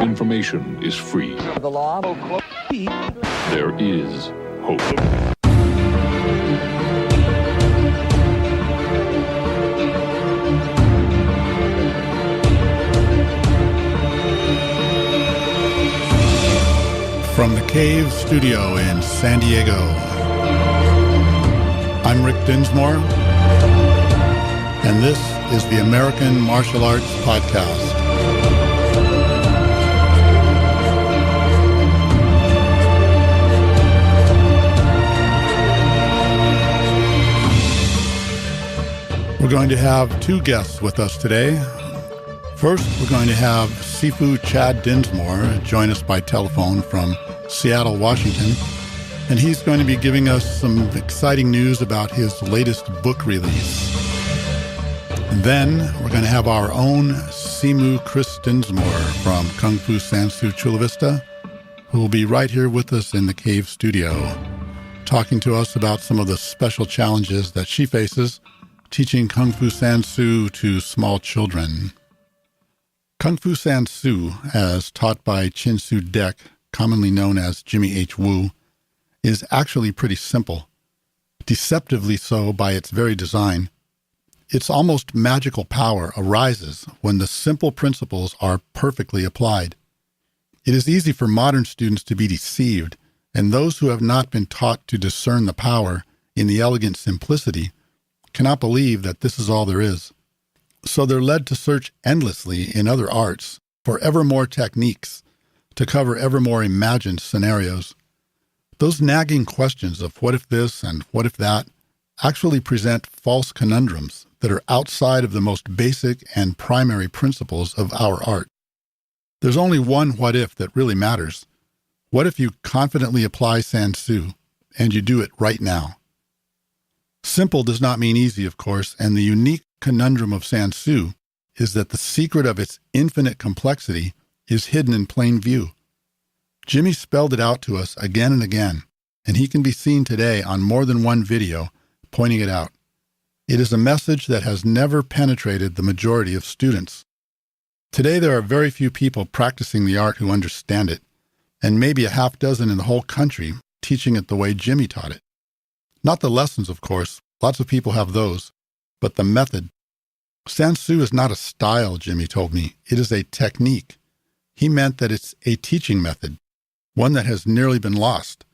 Information is free. The law. There is hope. From the Cave Studio in San Diego, I'm Rick Dinsmore, and this is the American Martial Arts Podcast. We're going to have two guests with us today. First, we're going to have Sifu Chad Dinsmore join us by telephone from Seattle, Washington, and he's going to be giving us some exciting news about his latest book release. And then we're going to have our own Simu Chris Dinsmore from Kung Fu Sansu Chula Vista, who will be right here with us in the Cave Studio, talking to us about some of the special challenges that she faces teaching Kung Fu Sansu to small children. Kung Fu Sansu, as taught by Chin Su Dek, commonly known as Jimmy H. Wu, is actually pretty simple, deceptively so by its very design. Its almost magical power arises when the simple principles are perfectly applied. It is easy for modern students to be deceived, and those who have not been taught to discern the power in the elegant simplicity cannot believe that this is all there is. So they're led to search endlessly in other arts for ever more techniques to cover ever more imagined scenarios. Those nagging questions of what if this and what if that actually present false conundrums that are outside of the most basic and primary principles of our art. There's only one what if that really matters. What if you confidently apply Sansu and you do it right now? Simple does not mean easy, of course, and the unique conundrum of Sansu is that the secret of its infinite complexity is hidden in plain view. Jimmy spelled it out to us again and again, and he can be seen today on more than one video pointing it out. It is a message that has never penetrated the majority of students. Today there are very few people practicing the art who understand it, and maybe a half dozen in the whole country teaching it the way Jimmy taught it. Not the lessons, of course, lots of people have those, but the method. Sansu is not a style, Jimmy told me. It is a technique. He meant that it's a teaching method, one that has nearly been lost.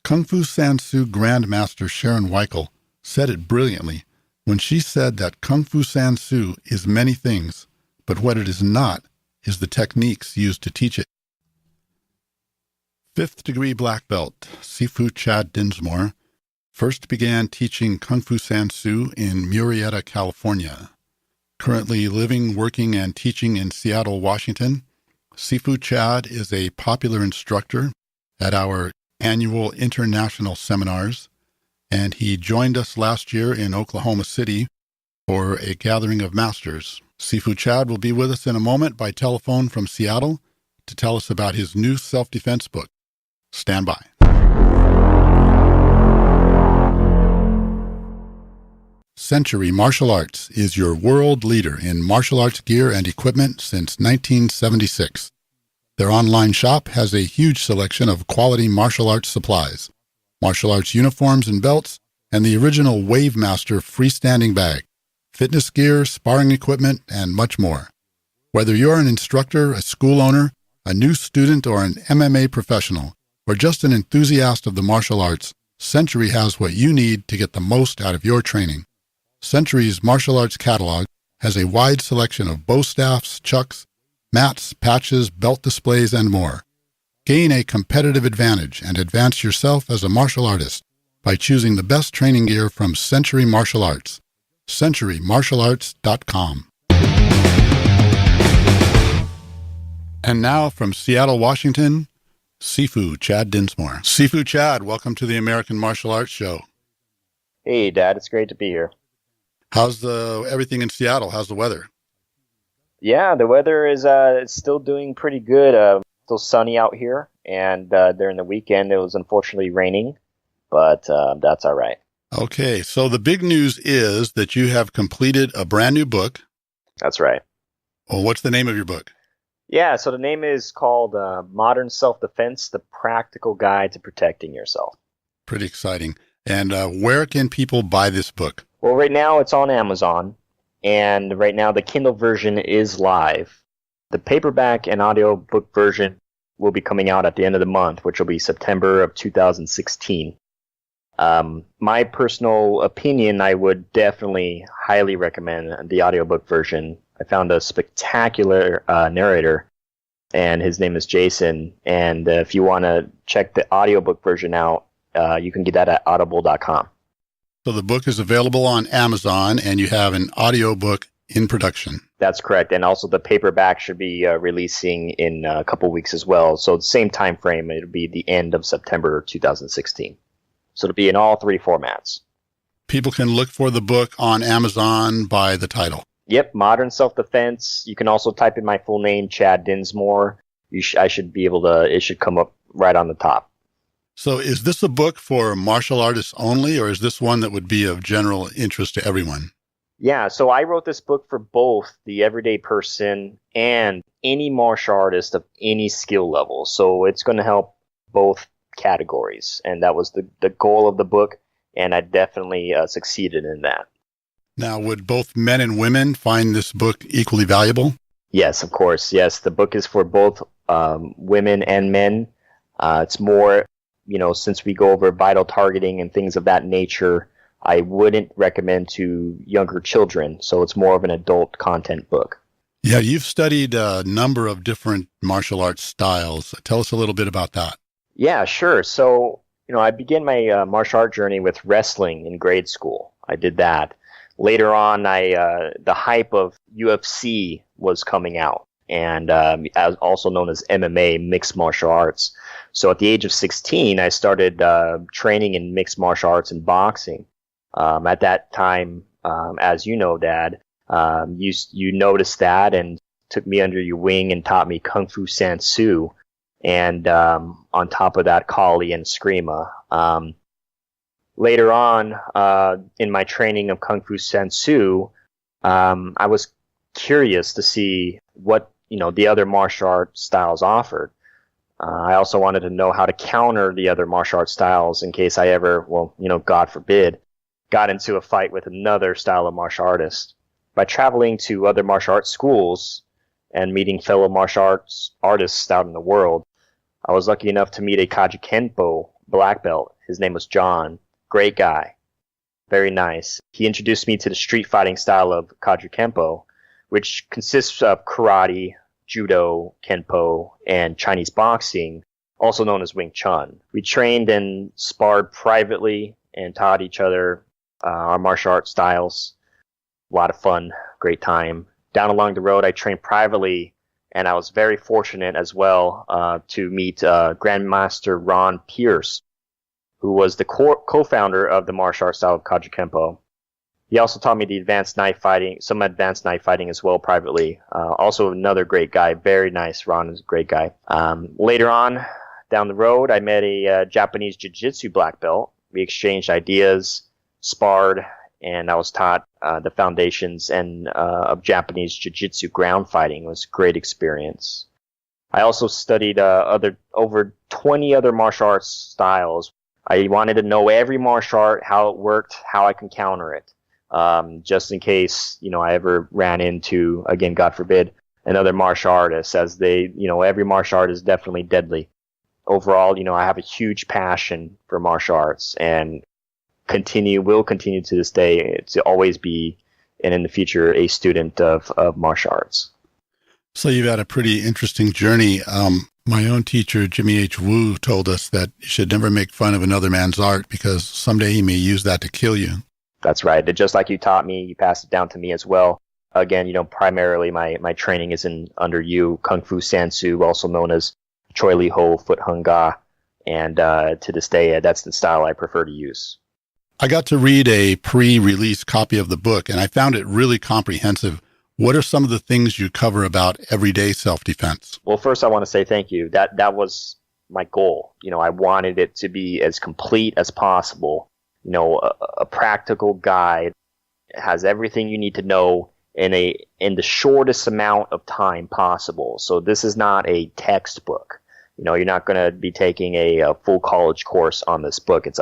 Kung Fu Sansu Grandmaster Sharon Weichel said it brilliantly when she said that Kung Fu Sansu is many things, but what it is not is the techniques used to teach it. 5th degree black belt, Sifu Chad Dinsmore, first began teaching Kung Fu Sansu in Murrieta, California. Currently living, working, and teaching in Seattle, Washington, Sifu Chad is a popular instructor at our annual international seminars, and he joined us last year in Oklahoma City for a gathering of masters. Sifu Chad will be with us in a moment by telephone from Seattle to tell us about his new self-defense book. Stand by. Century Martial Arts is your world leader in martial arts gear and equipment since 1976. Their online shop has a huge selection of quality martial arts supplies, martial arts uniforms and belts, and the original Wave Master freestanding bag, fitness gear, sparring equipment, and much more. Whether you're an instructor, a school owner, a new student, or an MMA professional, or just an enthusiast of the martial arts, Century has what you need to get the most out of your training. Century's martial arts catalog has a wide selection of bow staffs, chucks, mats, patches, belt displays, and more. Gain a competitive advantage and advance yourself as a martial artist by choosing the best training gear from Century Martial Arts. CenturyMartialArts.com. And now from Seattle, Washington, Sifu Chad Dinsmore. Sifu Chad, welcome to the American Martial Arts Show. Hey, Dad, it's great to be here. How's everything in Seattle? How's the weather? Yeah, the weather is it's still doing pretty good. Still sunny out here, and during the weekend it was unfortunately raining, but that's all right. Okay, so the big news is that you have completed a brand new book. That's right. Well, what's the name of your book? Yeah, so the name is called Modern Self-Defense, the Practical Guide to Protecting Yourself. Pretty exciting. And where can people buy this book? Well, right now it's on Amazon, and right now the Kindle version is live. The paperback and audiobook version will be coming out at the end of the month, which will be September of 2016. My personal opinion, I would definitely highly recommend the audiobook version. I found a spectacular narrator, and his name is Jason. And if you want to check the audiobook version out, you can get that at audible.com. So the book is available on Amazon, and you have an audiobook in production. That's correct. And also the paperback should be releasing in a couple weeks as well. So the same time frame, it'll be the end of September 2016. So it'll be in all three formats. People can look for the book on Amazon by the title. Yep, Modern Self-Defense. You can also type in my full name, Chad Dinsmore. I should be able to, it should come up right on the top. So is this a book for martial artists only, or is this one that would be of general interest to everyone? Yeah, so I wrote this book for both the everyday person and any martial artist of any skill level. So it's going to help both categories. And that was the goal of the book, and I definitely succeeded in that. Now, would both men and women find this book equally valuable? Yes, of course. Yes, the book is for both women and men. It's more, since we go over vital targeting and things of that nature, I wouldn't recommend to younger children. So it's more of an adult content book. Yeah, you've studied a number of different martial arts styles. Tell us a little bit about that. Yeah, sure. So, I began my martial art journey with wrestling in grade school. I did that. Later on, the hype of UFC was coming out, and as also known as MMA, mixed martial arts. So at the age of 16, I started training in mixed martial arts and boxing. At that time, as you know, Dad, you noticed that and took me under your wing and taught me Kung Fu Sansu, and on top of that, Kali and Screama. Later on, in my training of Kung Fu Sansu, I was curious to see what, the other martial art styles offered. I also wanted to know how to counter the other martial art styles in case I ever, God forbid, got into a fight with another style of martial artist. By traveling to other martial arts schools and meeting fellow martial arts artists out in the world, I was lucky enough to meet a Kajukenpo black belt. His name was John. Great guy. Very nice. He introduced me to the street fighting style of Kajukenpo, which consists of karate, judo, kenpo, and Chinese boxing, also known as Wing Chun. We trained and sparred privately and taught each other our martial arts styles. A lot of fun, great time. Down along the road, I trained privately, and I was very fortunate as well to meet Grandmaster Ron Pierce, who was the co-founder of the martial arts style of Kajukenpo. He also taught me some advanced knife fighting as well privately. Also another great guy, very nice. Ron is a great guy. Later on, down the road, I met a Japanese jiu-jitsu black belt. We exchanged ideas, sparred, and I was taught the foundations of Japanese jiu-jitsu ground fighting. It was a great experience. I also studied over 20 other martial arts styles. I wanted to know every martial art, how it worked, how I can counter it, just in case, I ever ran into, again, God forbid, another martial artist, as every martial art is definitely deadly. Overall, I have a huge passion for martial arts and will continue to this day to always be, and in the future, a student of martial arts. So you've had a pretty interesting journey. My own teacher, Jimmy H. Wu, told us that you should never make fun of another man's art because someday he may use that to kill you. That's right. Just like you taught me, you passed it down to me as well. Again, primarily my training is under you, Kung Fu Sansu, also known as Choi Li Ho, Foot Hung Ga. And to this day, that's the style I prefer to use. I got to read a pre-release copy of the book, and I found it really comprehensive. What are some of the things you cover about everyday self-defense? Well, first I want to say thank you. That was my goal. I wanted it to be as complete as possible. A practical guide. It has everything you need to know in the shortest amount of time possible. So this is not a textbook. You're not going to be taking a full college course on this book. It's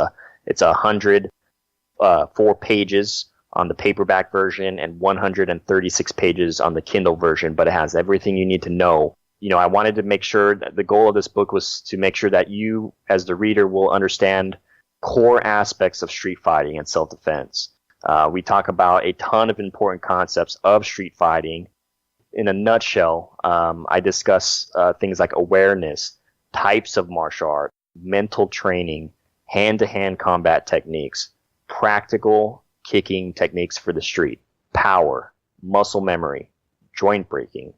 104 pages on the paperback version and 136 pages on the Kindle version, but it has everything you need to know. I wanted to make sure that the goal of this book was to make sure that you, as the reader, will understand core aspects of street fighting and self-defense. We talk about a ton of important concepts of street fighting. In a nutshell, I discuss things like awareness, types of martial art, mental training, hand-to-hand combat techniques, practical kicking techniques for the street, power, muscle memory, joint breaking.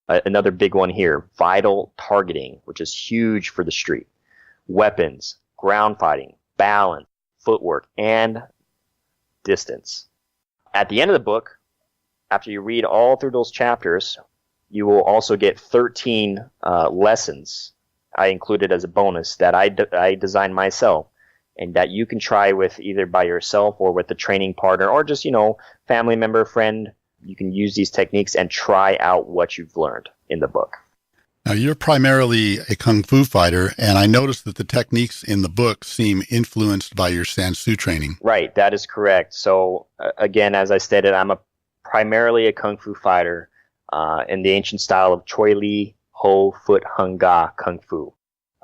Another big one here, vital targeting, which is huge for the street, weapons, ground fighting, balance, footwork, and distance. At the end of the book, after you read all through those chapters, you will also get 13 lessons I included as a bonus that I designed myself, and that you can try with either by yourself or with a training partner or just, family member, friend. You can use these techniques and try out what you've learned in the book. Now, you're primarily a kung fu fighter, and I noticed that the techniques in the book seem influenced by your Sansu training. Right, that is correct. So, again, as I stated, I'm primarily a kung fu fighter in the ancient style of Choi Li Ho Foot Hung Ga Kung Fu.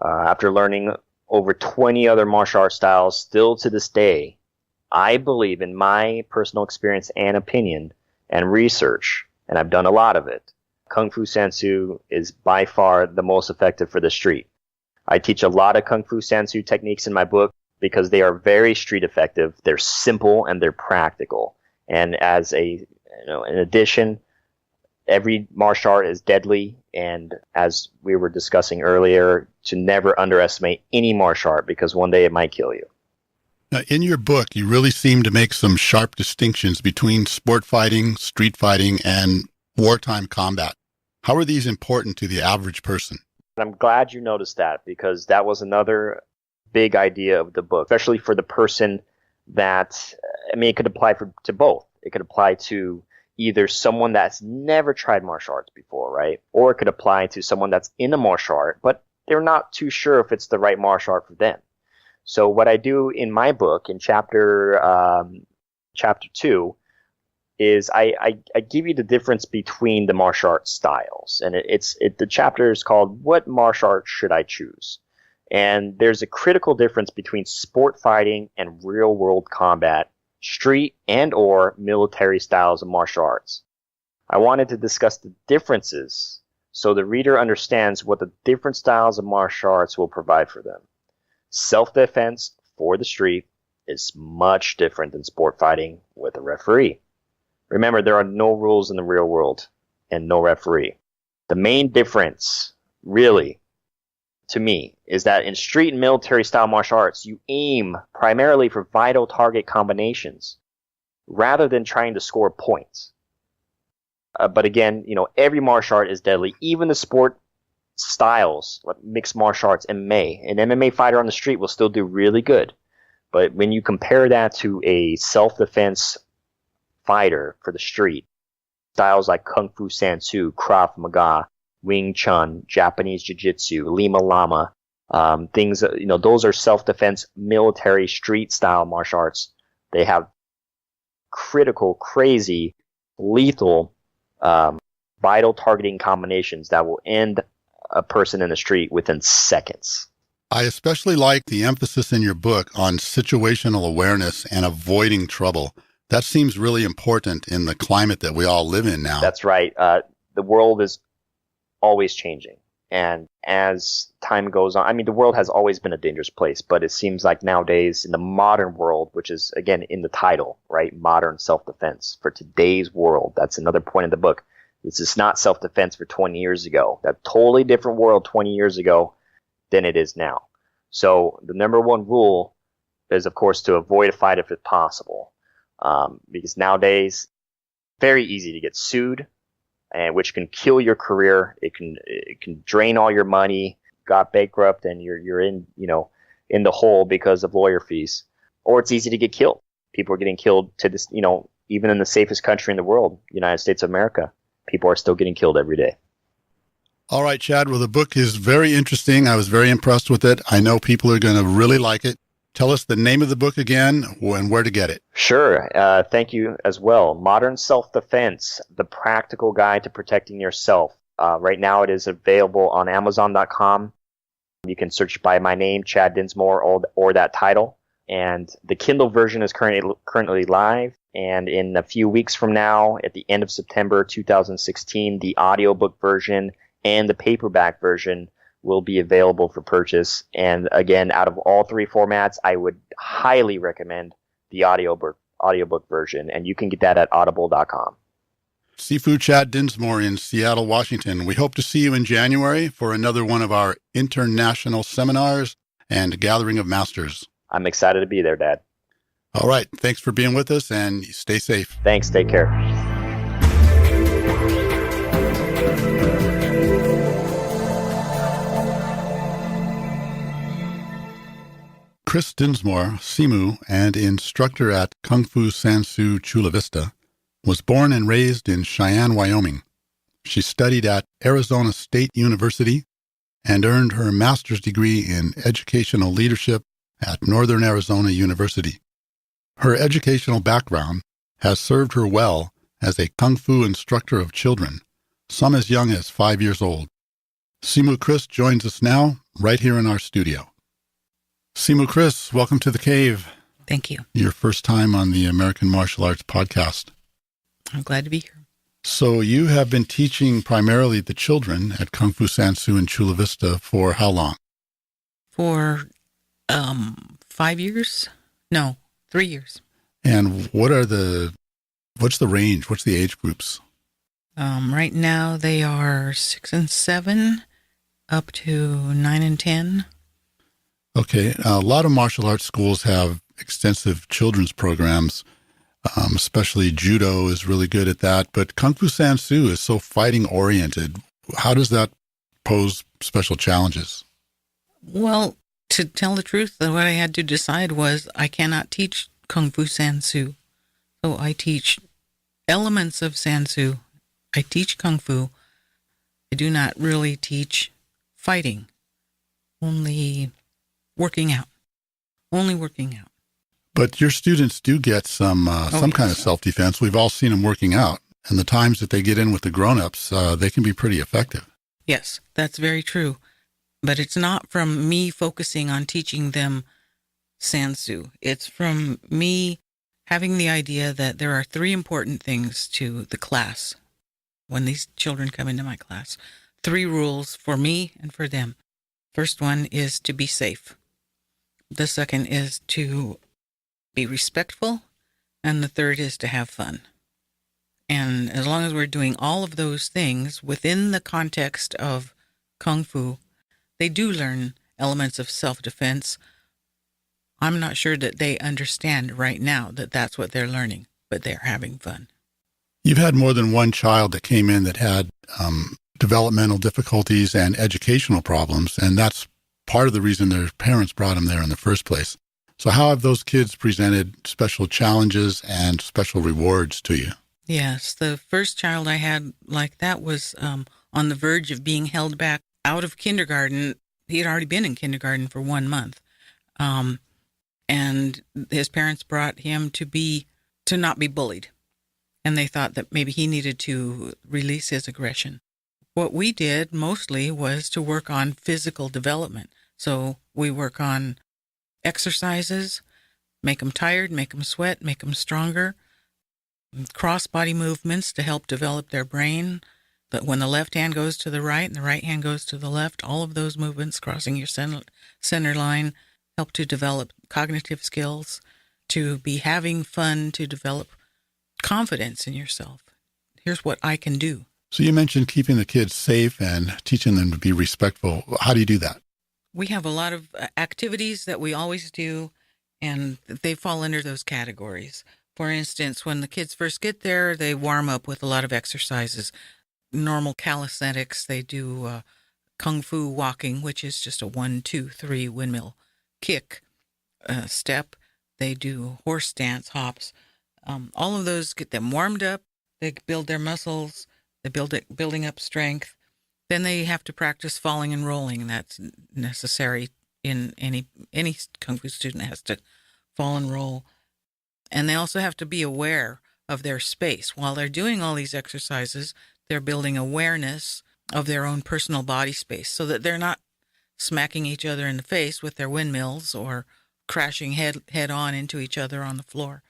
After learning over 20 other martial art styles, still to this day, I believe, in my personal experience and opinion and research, and I've done a lot of it, Kung Fu Sansu is by far the most effective for the street. I teach a lot of Kung Fu Sansu techniques in my book because they are very street effective, they're simple, and they're practical. And in addition, every martial art is deadly, and as we were discussing earlier, to never underestimate any martial art because one day it might kill you. Now, in your book, you really seem to make some sharp distinctions between sport fighting, street fighting, and wartime combat. How are these important to the average person? I'm glad you noticed that, because that was another big idea of the book, especially for the person that, it could apply to both. It could apply to either someone that's never tried martial arts before, right? Or it could apply to someone that's in a martial art, but they're not too sure if it's the right martial art for them. So what I do in my book, in chapter 2, is I give you the difference between the martial art styles. And the chapter is called What Martial Art Should I Choose? And there's a critical difference between sport fighting and real-world combat, street and or military styles of martial arts. I wanted to discuss the differences so the reader understands what the different styles of martial arts will provide for them. Self-defense for the street is much different than sport fighting with a referee. Remember, there are no rules in the real world and no referee. The main difference, really, to me, is that in street and military style martial arts, you aim primarily for vital target combinations rather than trying to score points. But again, every martial art is deadly. Even the sport styles, like mixed martial arts, MMA, an MMA fighter on the street will still do really good. But when you compare that to a self-defense fighter for the street, styles like Kung Fu Sansu, Krav Maga, Wing Chun, Japanese Jiu-Jitsu, Lima Lama, things, those are self-defense military street style martial arts. They have critical, crazy, lethal, vital targeting combinations that will end a person in the street within seconds. I especially like the emphasis in your book on situational awareness and avoiding trouble. That seems really important in the climate that we all live in now. That's right. The world is always changing. And as time goes on, the world has always been a dangerous place, but it seems like nowadays in the modern world, which is, again, in the title, right? Modern self-defense for today's world. That's another point in the book. This is not self-defense for 20 years ago. That totally different world 20 years ago than it is now. So the number one rule is, of course, to avoid a fight if it's possible. Because nowadays, very easy to get sued, and which can kill your career. It can drain all your money, got bankrupt, and you're in in the hole because of lawyer fees. Or it's easy to get killed. People are getting killed to this even in the safest country in the world, United States of America, people are still getting killed every day. All right, Chad. Well, the book is very interesting. I was very impressed with it. I know people are going to really like it. Tell us the name of the book again and where to get it. Sure. Thank you as well. Modern Self-Defense, The Practical Guide to Protecting Yourself. Right now it is available on Amazon.com. You can search by my name, Chad Dinsmore, or that title. And the Kindle version is currently live. And in a few weeks from now, at the end of September 2016, the audiobook version and the paperback version will be available for purchase. And again, out of all three formats, I would highly recommend the audiobook version. And you can get that at audible.com. Sifu Chad Dinsmore in Seattle, Washington. We hope to see you in January for another one of our international seminars and gathering of masters. I'm excited to be there, Dad. All right. Thanks for being with us and stay safe. Thanks. Take care. Chris Dinsmore, Simu, and instructor at Kung Fu Sansu Chula Vista, was born and raised in Cheyenne, Wyoming. She studied at Arizona State University and earned her master's degree in educational leadership at Northern Arizona University. Her educational background has served her well as a Kung Fu instructor of children, some as young as 5 years old. Simu Chris joins us now, right here in our studio. Simu Chris, welcome to the cave. Thank you. Your first time on the American Martial Arts podcast. I'm glad to be here. So you have been teaching primarily the children at Kung Fu Sansu in Chula Vista for how long? For 5 years? No, 3 years. And what's the range? What's the age groups? Right now they are 6 and 7 up to 9 and 10. Okay. A lot of martial arts schools have extensive children's programs, especially judo is really good at that. But Kung Fu Sansu is so fighting oriented. How does that pose special challenges? Well, to tell the truth, what I had to decide was I cannot teach Kung Fu Sansu. So I teach elements of Sansu. I teach Kung Fu. I do not really teach fighting, only working out. But your students do get some kind of self-defense. We've all seen them working out. And the times that they get in with the grown-ups, they can be pretty effective. Yes, that's very true. But it's not from me focusing on teaching them Sansu. It's from me having the idea that there are 3 important things to the class. When these children come into my class, 3 rules for me and for them. First one is to be safe. The second is to be respectful. And the third is to have fun. And as long as we're doing all of those things within the context of Kung Fu, they do learn elements of self-defense. I'm not sure that they understand right now that that's what they're learning, but they're having fun. You've had more than one child that came in that had developmental difficulties and educational problems, and that's part of the reason their parents brought them there in the first place. So how have those kids presented special challenges and special rewards to you? Yes, the first child I had like that was on the verge of being held back out of kindergarten. He had already been in kindergarten for 1 month. And his parents brought him to not be bullied. And they thought that maybe he needed to release his aggression. What we did mostly was to work on physical development. So we work on exercises, make them tired, make them sweat, make them stronger, cross-body movements to help develop their brain. But when the left hand goes to the right and the right hand goes to the left, all of those movements crossing your center line help to develop cognitive skills, to be having fun, to develop confidence in yourself. Here's what I can do. So you mentioned keeping the kids safe and teaching them to be respectful. How do you do that? We have a lot of activities that we always do, and they fall under those categories. For instance, when the kids first get there, they warm up with a lot of exercises. Normal calisthenics, they do Kung Fu walking, which is just a 1, 2, 3 windmill kick step. They do horse stance, hops. All of those get them warmed up. They build their muscles. They building up strength. Then they have to practice falling and rolling. That's necessary in any Kung Fu student has to fall and roll. And they also have to be aware of their space. While they're doing all these exercises, they're building awareness of their own personal body space so that they're not smacking each other in the face with their windmills or crashing head on into each other on the floor.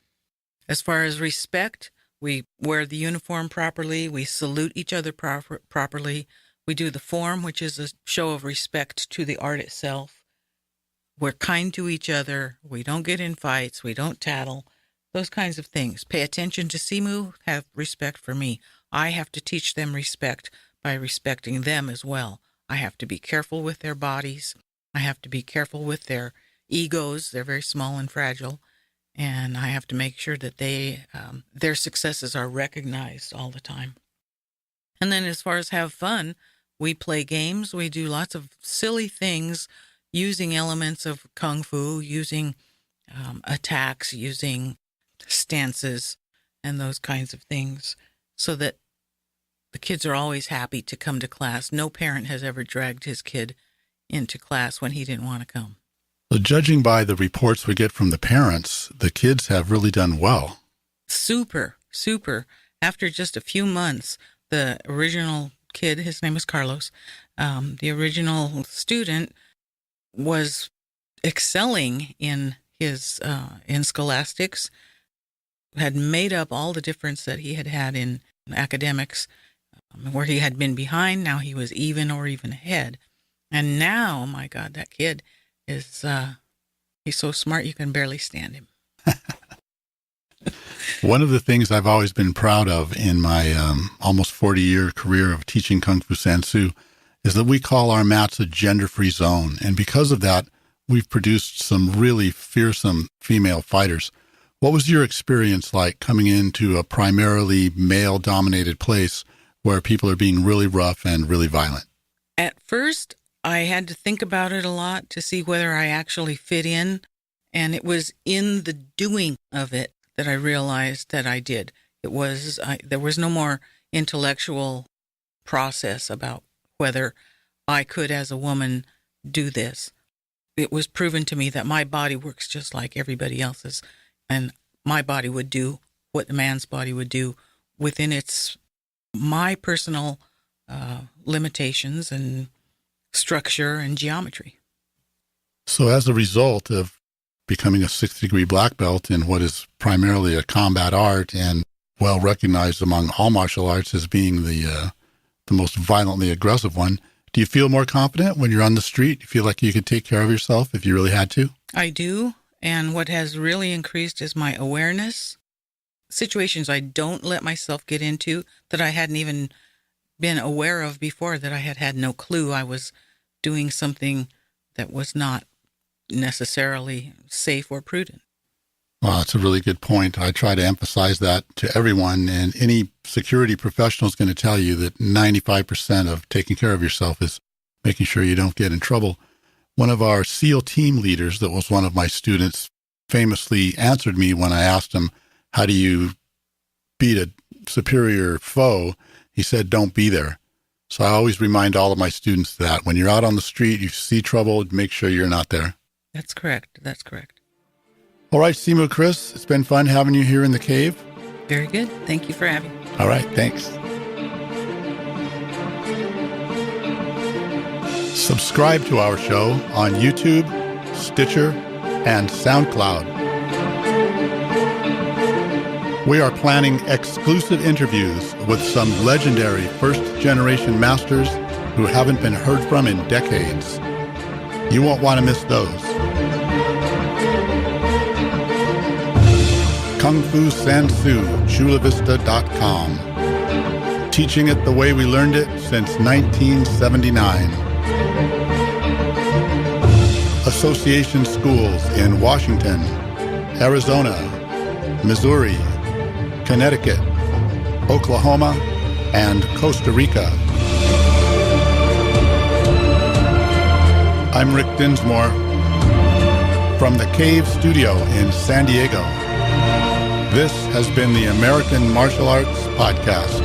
As far as respect, we wear the uniform properly. We salute each other properly. We do the form, which is a show of respect to the art itself. We're kind to each other. We don't get in fights. We don't tattle. Those kinds of things. Pay attention to Simu. Have respect for me. I have to teach them respect by respecting them as well. I have to be careful with their bodies. I have to be careful with their egos. They're very small and fragile. And I have to make sure that their successes are recognized all the time. And then as far as have fun, we play games. We do lots of silly things using elements of Kung Fu, using attacks, using stances, and those kinds of things, so that the kids are always happy to come to class. No parent has ever dragged his kid into class when he didn't want to come. So judging by the reports we get from the parents, the kids have really done well. Super. After just a few months, the original kid, his name was Carlos, the original student was excelling in his in scholastics, had made up all the difference that he had in academics, where he had been behind. Now he was even or even ahead. And now, my God, that kid is, he's so smart you can barely stand him. One of the things I've always been proud of in my almost 40-year career of teaching Kung Fu Sansu is that we call our mats a gender-free zone. And because of that, we've produced some really fearsome female fighters. What was your experience like coming into a primarily male-dominated place where people are being really rough and really violent? At first, I had to think about it a lot to see whether I actually fit in. And it was in the doing of it that I realized that I did. There was no more intellectual process about whether I could, as a woman, do this. It was proven to me that my body works just like everybody else's, and my body would do what the man's body would do within my personal limitations and structure and geometry. So as a result of becoming a 6th-degree black belt in what is primarily a combat art and well recognized among all martial arts as being the most violently aggressive one, do you feel more confident when you're on the street? Do you feel like you could take care of yourself if you really had to? I do. And what has really increased is my awareness. Situations I don't let myself get into that I hadn't even been aware of before, that I had no clue I was doing something that was not necessarily safe or prudent. Well, that's a really good point. I try to emphasize that to everyone, and any security professional is going to tell you that 95% of taking care of yourself is making sure you don't get in trouble. One of our SEAL team leaders that was one of my students famously answered me when I asked him, how do you beat a superior foe? He said, don't be there. So I always remind all of my students that when you're out on the street, you see trouble, make sure you're not there. That's correct. All right, Simu Chris, it's been fun having you here in the cave. Very good. Thank you for having me. All right, thanks. Subscribe to our show on YouTube, Stitcher, and SoundCloud. We are planning exclusive interviews with some legendary first-generation masters who haven't been heard from in decades. You won't want to miss those. Kung Fu Sansu, chulavista.com. Teaching it the way we learned it since 1979. Association schools in Washington, Arizona, Missouri, Connecticut, Oklahoma, and Costa Rica. I'm Rick Dinsmore from the Cave Studio in San Diego. This has been the American Martial Arts Podcast.